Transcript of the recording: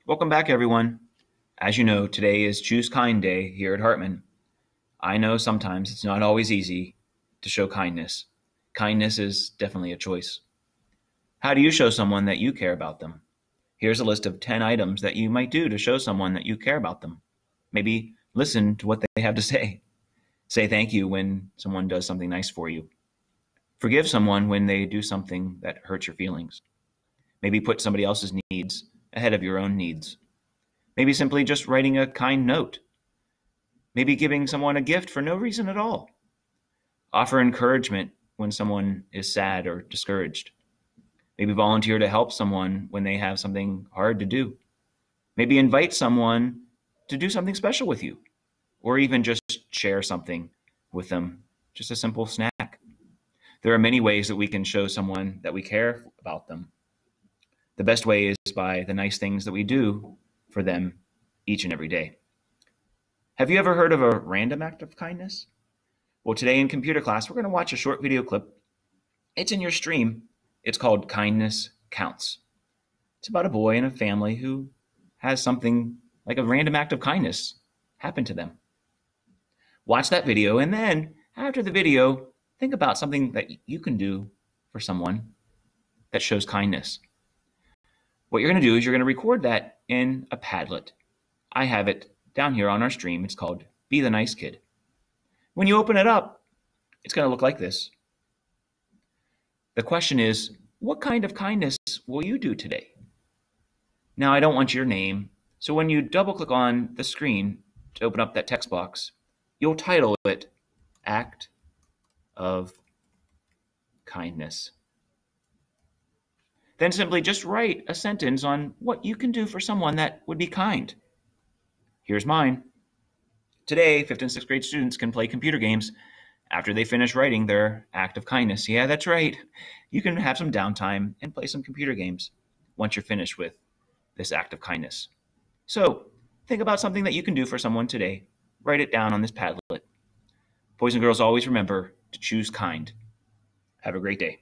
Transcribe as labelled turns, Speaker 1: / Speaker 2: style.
Speaker 1: Welcome back, everyone. As you know, today is Choose Kind Day here at Hartman. I know sometimes it's not always easy to show kindness. Kindness is definitely a choice. How do you show someone that you care about them? Here's a list of 10 items that you might do to show someone that you care about them. Maybe listen to what they have to say. Say thank you when someone does something nice for you. Forgive someone when they do something that hurts your feelings. Maybe put somebody else's needs ahead of your own needs. Maybe simply just writing a kind note. Maybe giving someone a gift for no reason at all. Offer encouragement when someone is sad or discouraged. Maybe volunteer to help someone when they have something hard to do. Maybe invite someone to do something special with you, or even just share something with them, just a simple snack. There are many ways that we can show someone that we care about them. The best way is by the nice things that we do for them each and every day. Have you ever heard of a random act of kindness? Well, today in computer class, we're going to watch a short video clip. It's in your stream. It's called Kindness Counts. It's about a boy and a family who has something like a random act of kindness happen to them. Watch that video, and then after the video, think about something that you can do for someone that shows kindness. What you're going to do is you're going to record that in a Padlet. I have it down here on our stream. It's called Be the Nice Kid. When you open it up, it's going to look like this. The question is, what kind of kindness will you do today? Now, I don't want your name, so when you double-click on the screen to open up that text box, you'll title it Act of Kindness. Then simply just write a sentence on what you can do for someone that would be kind. Here's mine. Today, 5th and 6th grade students can play computer games after they finish writing their act of kindness. Yeah, that's right. You can have some downtime and play some computer games once you're finished with this act of kindness. So think about something that you can do for someone today. Write it down on this Padlet. Boys and girls, always remember to choose kind. Have a great day.